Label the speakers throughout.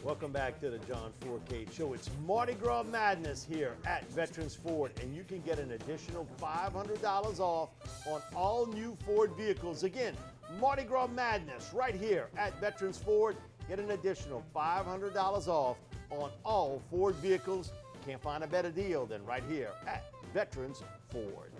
Speaker 1: Welcome back to the John Fourcade Show. It's Mardi Gras Madness here at Veterans Ford, and you can get an additional $500 off on all new Ford vehicles. Again, Mardi Gras Madness right here at Veterans Ford. Get an additional $500 off on all Ford vehicles. Can't find a better deal than right here at Veterans Ford.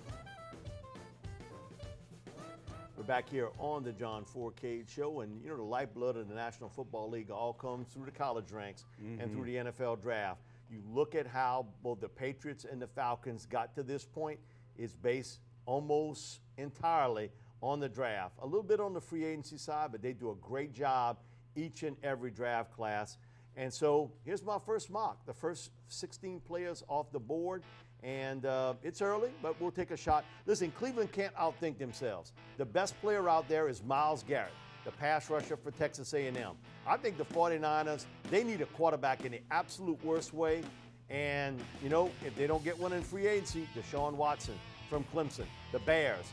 Speaker 1: We're back here on the John Fourcade Show, and you know the lifeblood of the National Football League all comes through the college ranks and through the NFL draft. You look at how both the Patriots and the Falcons got to this point, it's based almost entirely on the draft. A little bit on the free agency side, but they do a great job each and every draft class. And so here's my first mock, the first 16 players off the board. And it's early, but we'll take a shot. Listen, Cleveland can't outthink themselves. The best player out there is Myles Garrett, the pass rusher for Texas A&M. I think the 49ers, they need a quarterback in the absolute worst way. And, you know, if they don't get one in free agency, Deshaun Watson from Clemson. The Bears,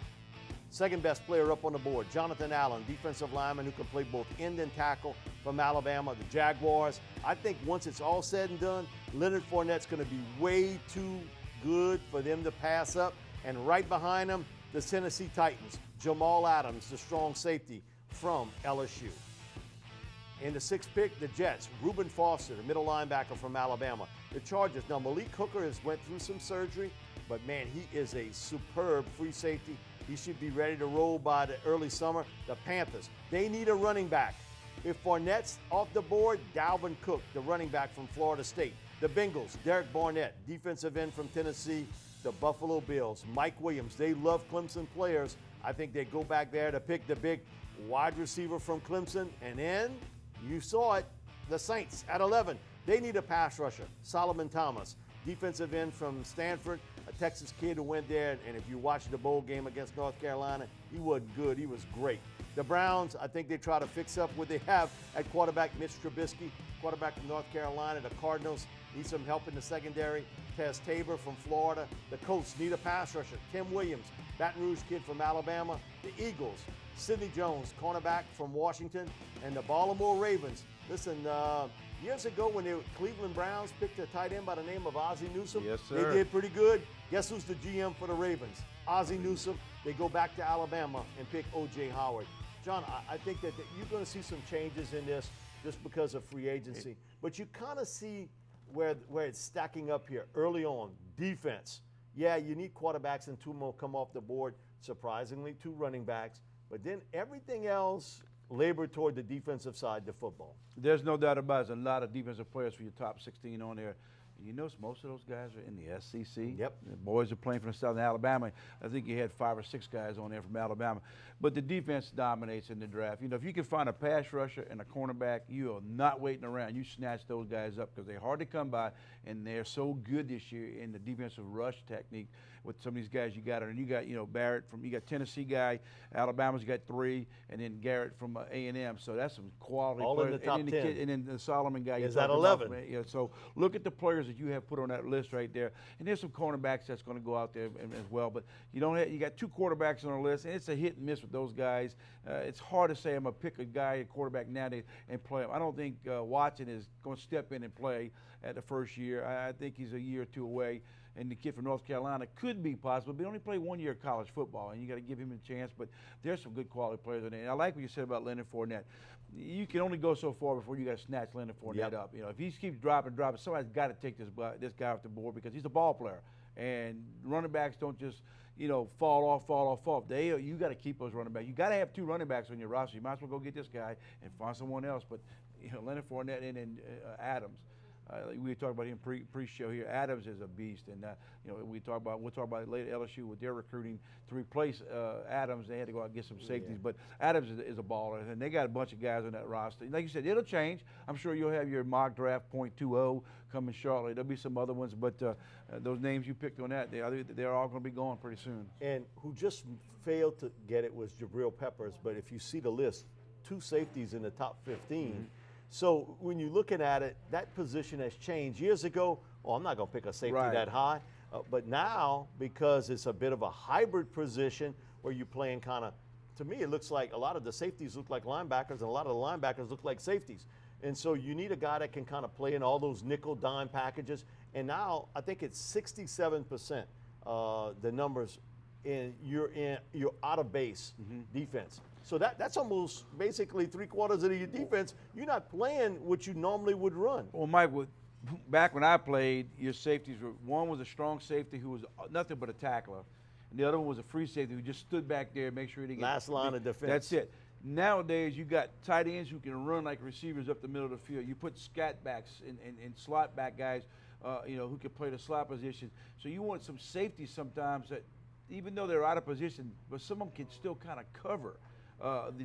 Speaker 1: second best player up on the board, Jonathan Allen, defensive lineman who can play both end and tackle from Alabama. The Jaguars, I think once it's all said and done, Leonard Fournette's going to be way too good for them to pass up. And right behind them, the Tennessee Titans, Jamal Adams, the strong safety from LSU. In the sixth pick, the Jets, Reuben Foster, the middle linebacker from Alabama. The Chargers, now Malik Hooker has went through some surgery, but man, he is a superb free safety. He should be ready to roll by the early summer. The Panthers, they need a running back. If Fournette's off the board, Dalvin Cook, the running back from Florida State. The Bengals, Derek Barnett, defensive end from Tennessee. The Buffalo Bills, Mike Williams, they love Clemson players. I think they go back there to pick the big wide receiver from Clemson. And then, you saw it, the Saints at 11. They need a pass rusher, Solomon Thomas, defensive end from Stanford, a Texas kid who went there. And if you watch the bowl game against North Carolina, he wasn't good, he was great. The Browns, I think they try to fix up what they have at quarterback, Mitch Trubisky, quarterback from North Carolina. The Cardinals need some help in the secondary. Tez Tabor from Florida. The Colts need a pass rusher. Tim Williams, Baton Rouge kid from Alabama. The Eagles, Sidney Jones, cornerback from Washington. And the Baltimore Ravens. Listen, years ago when the Cleveland Browns picked a tight end by the name of Ozzie Newsome,
Speaker 2: yes, sir,
Speaker 1: they did pretty good. Guess who's the GM for the Ravens? Ozzie Newsome. They go back to Alabama and pick O.J. Howard. John, I think that you're going to see some changes in this just because of free agency. But you kind of see where it's stacking up here early on. Defense. Yeah, you need quarterbacks and two more come off the board. Surprisingly, two running backs. But then everything else labor toward the defensive side, the football.
Speaker 2: There's no doubt about it. There's a lot of defensive players for your top 16 on there. You notice most of those guys are in the SEC.
Speaker 1: Yep.
Speaker 2: The boys are playing from Southern Alabama. I think you had 5 or 6 guys on there from Alabama. But the defense dominates in the draft. You know, if you can find a pass rusher and a cornerback, you are not waiting around. You snatch those guys up because they're hard to come by, and they're so good this year in the defensive rush technique with some of these guys you got. And you got, you know, Barrett from, you got Tennessee guy, Alabama's got 3, and then Garrett from A&M. So that's some quality
Speaker 1: all
Speaker 2: players.
Speaker 1: In the top 10.
Speaker 2: And then the Solomon guy.
Speaker 1: Is that 11?
Speaker 2: Yeah, so look at the players that you have put on that list right there. And there's some cornerbacks that's going to go out there as well. But you don't have, you got 2 quarterbacks on the list, and it's a hit and miss with those guys. It's hard to say I'm going to pick a guy, a quarterback now and play him. I don't think Watson is going to step in and play at the first year. I think he's a year or 2 away. And the kid from North Carolina could be possible, but he only played 1 year of college football, and you got to give him a chance. But there's some good quality players in there. And I like what you said about Leonard Fournette. You can only go so far before you got to snatch Leonard Fournette up. You know, if he keeps dropping, somebody's got to take this guy off the board because he's a ball player. And running backs don't just, you know, fall off. You got to keep those running backs. You got to have 2 running backs on your roster. You might as well go get this guy and find someone else. But you know, Leonard Fournette and Adams. We talked about him pre-show here. Adams is a beast, and you know we'll talk about it later. LSU with their recruiting to replace Adams, they had to go out and get some safeties. But Adams is a baller, and they got a bunch of guys on that roster. Like you said, it'll change. I'm sure you'll have your mock draft .20 coming shortly. There'll be some other ones, but those names you picked on that, they're all going to be going pretty soon.
Speaker 1: And who just failed to get it was Jabril Peppers. But if you see the list, 2 safeties in the top 15. Mm-hmm. So when you're looking at it, that position has changed. Years ago, I'm not going to pick a safety that high. But now, because it's a bit of a hybrid position where you're playing kind of, to me, it looks like a lot of the safeties look like linebackers and a lot of the linebackers look like safeties. And so you need a guy that can kind of play in all those nickel dime packages. And now I think it's 67% the numbers you're out of base defense. So that's almost basically 3/4 of your defense. You're not playing what you normally would run.
Speaker 2: Well, Mike, back when I played, your safeties were, one was a strong safety who was nothing but a tackler, and the other one was a free safety who just stood back there and make sure he didn't
Speaker 1: Last line of defense.
Speaker 2: That's it. Nowadays, you got tight ends who can run like receivers up the middle of the field. You put scat backs and slot back guys, who can play the slot position. So you want some safety sometimes that, even though they're out of position, but some of them can still kind of cover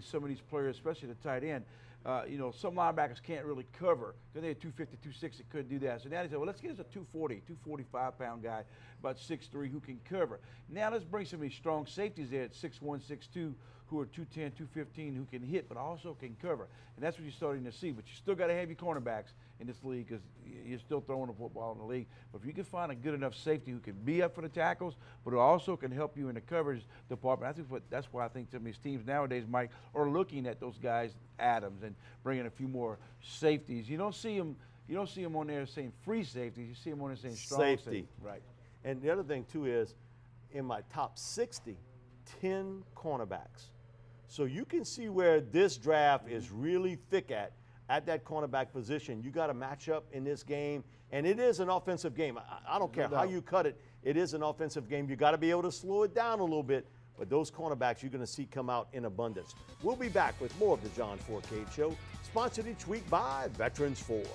Speaker 2: some of these players, especially the tight end. Some linebackers can't really cover because they're 250, 260, couldn't do that. So now they said, well, let's get us a 240, 245-pound guy, about 6'3", who can cover. Now let's bring some of these strong safeties there at 6'1", 6'2", who are 210, 215, who can hit but also can cover. And that's what you're starting to see. But you still got to have your cornerbacks in this league because you're still throwing the football in the league. But if you can find a good enough safety who can be up for the tackles, but who also can help you in the coverage department, that's why I think some of these teams nowadays, Mike, are looking at those guys, Adams, and bringing a few more safeties. You don't see them on there saying free safeties. You see them on there saying strong safety. Right.
Speaker 1: And the other thing too is, in my top 60, 10 cornerbacks. So you can see where this draft is really thick at that cornerback position. You got to match up in this game, and it is an offensive game. I don't care how you cut it. It is an offensive game. You got to be able to slow it down a little bit, but those cornerbacks you're going to see come out in abundance. We'll be back with more of the John Fourcade Show, sponsored each week by Veterans Ford.